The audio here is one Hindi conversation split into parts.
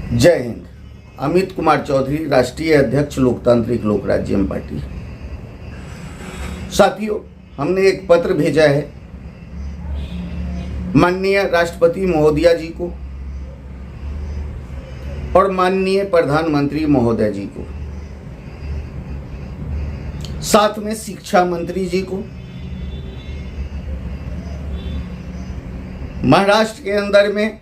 जय हिंद। अमित कुमार चौधरी, राष्ट्रीय अध्यक्ष लोकतांत्रिक लोक राज्य पार्टी। साथियों, हमने एक पत्र भेजा है माननीय राष्ट्रपति महोदया जी को और माननीय प्रधानमंत्री महोदय जी को, साथ में शिक्षा मंत्री जी को। महाराष्ट्र के अंदर में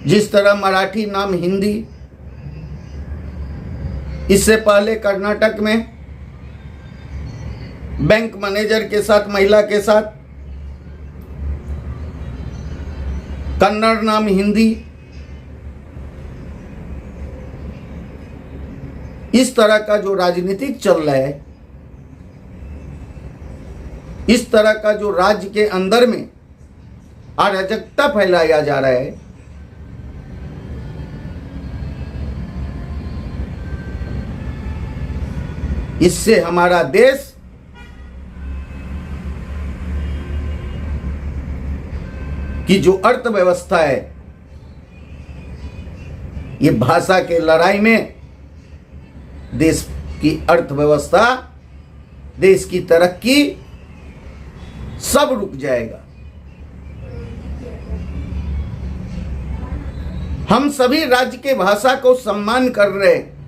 जिस तरह मराठी नाम हिंदी, इससे पहले कर्नाटक में बैंक मैनेजर के साथ महिला के साथ कन्नड़ नाम हिंदी, इस तरह का जो राजनीतिक चल रहा है, इस तरह का जो राज्य के अंदर में अराजकता फैलाया जा रहा है, इससे हमारा देश की जो अर्थव्यवस्था है, ये भाषा के लड़ाई में देश की अर्थव्यवस्था, देश की तरक्की सब रुक जाएगा। हम सभी राज्य के भाषा को सम्मान कर रहे हैं,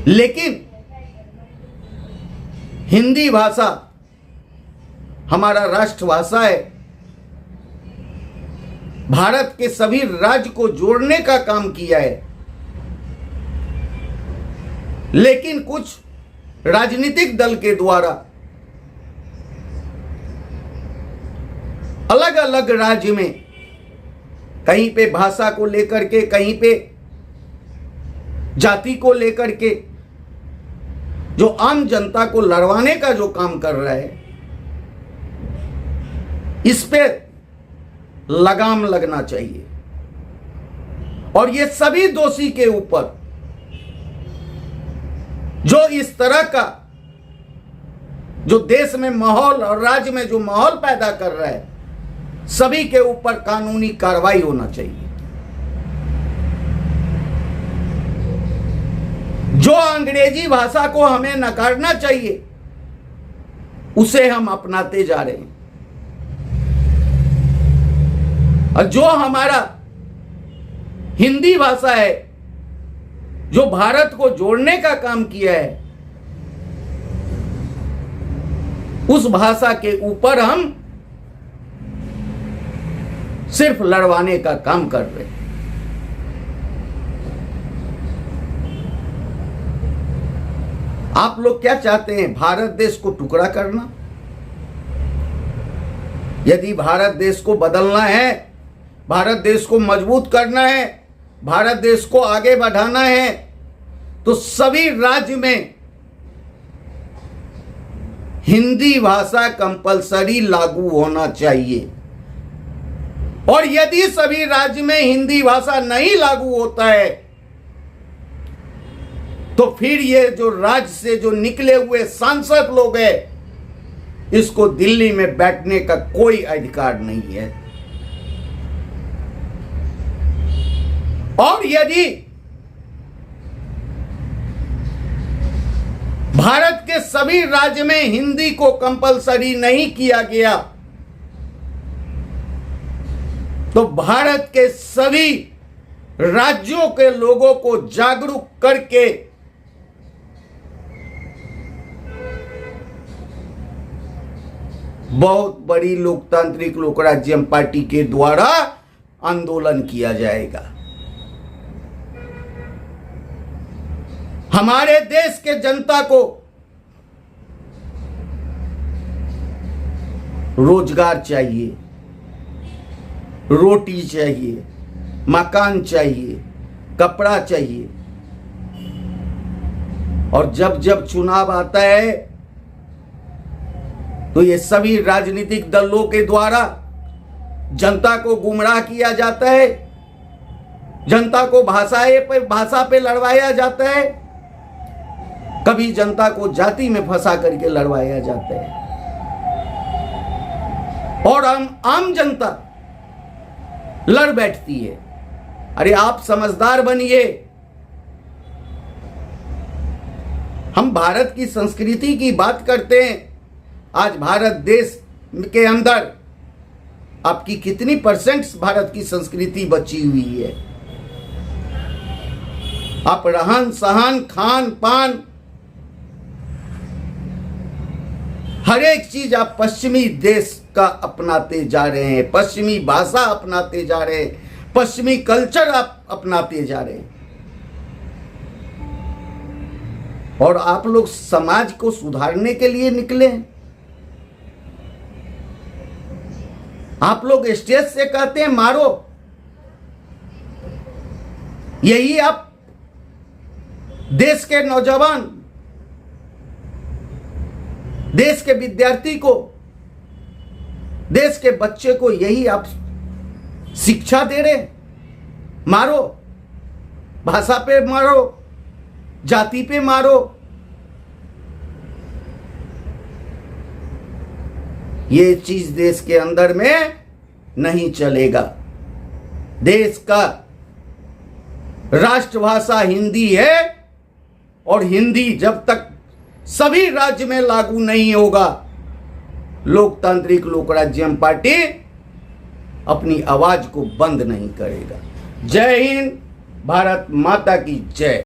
लेकिन हिंदी भाषा हमारा राष्ट्रभाषा है। भारत के सभी राज्य को जोड़ने का काम किया है, लेकिन कुछ राजनीतिक दल के द्वारा अलग अलग राज्य में कहीं पे भाषा को लेकर के, कहीं पे जाति को लेकर के जो आम जनता को लड़वाने का जो काम कर रहा है, इस पे लगाम लगना चाहिए। और ये सभी दोषी के ऊपर जो इस तरह का जो देश में माहौल और राज्य में जो माहौल पैदा कर रहा है, सभी के ऊपर कानूनी कार्रवाई होना चाहिए। जो अंग्रेजी भाषा को हमें नकारना चाहिए, उसे हम अपनाते जा रहे हैं। और जो हमारा हिंदी भाषा है, जो भारत को जोड़ने का काम किया है, उस भाषा के ऊपर हम सिर्फ लड़वाने का काम कर रहे हैं। आप लोग क्या चाहते हैं? भारत देश को टुकड़ा करना? यदि भारत देश को बदलना है, भारत देश को मजबूत करना है, भारत देश को आगे बढ़ाना है, तो सभी राज्य में हिंदी भाषा कंपलसरी लागू होना चाहिए। और यदि सभी राज्य में हिंदी भाषा नहीं लागू होता है, तो फिर ये जो राज्य से जो निकले हुए सांसद लोग हैं, इसको दिल्ली में बैठने का कोई अधिकार नहीं है। और यदि भारत के सभी राज्य में हिंदी को कंपलसरी नहीं किया गया, तो भारत के सभी राज्यों के लोगों को जागरूक करके बहुत बड़ी लोकतांत्रिक लोक राज्य पार्टी के द्वारा आंदोलन किया जाएगा। हमारे देश के जनता को रोजगार चाहिए, रोटी चाहिए, मकान चाहिए, कपड़ा चाहिए। और जब जब चुनाव आता है, तो ये सभी राजनीतिक दलों के द्वारा जनता को गुमराह किया जाता है, जनता को भाषा पे लड़वाया जाता है, कभी जनता को जाति में फंसा करके लड़वाया जाता है। और आम जनता लड़ बैठती है। अरे आप समझदार बनिए। हम भारत की संस्कृति की बात करते हैं। आज भारत देश के अंदर आपकी कितनी परसेंट भारत की संस्कृति बची हुई है? आप रहन सहन, खान पान, हर एक चीज आप पश्चिमी देश का अपनाते जा रहे हैं, पश्चिमी भाषा अपनाते जा रहे हैं, पश्चिमी कल्चर आप अपनाते जा रहे हैं। और आप लोग समाज को सुधारने के लिए निकले हैं। आप लोग स्टेज से कहते हैं मारो। यही आप देश के नौजवान, देश के विद्यार्थी को, देश के बच्चे को यही आप शिक्षा दे रहे? मारो, भाषा पे मारो, जाति पे मारो। ये चीज देश के अंदर में नहीं चलेगा। देश का राष्ट्रभाषा हिंदी है और हिंदी जब तक सभी राज्य में लागू नहीं होगा, लोकतांत्रिक लोकराज्यम पार्टी अपनी आवाज को बंद नहीं करेगा। जय हिंद, भारत माता की जय।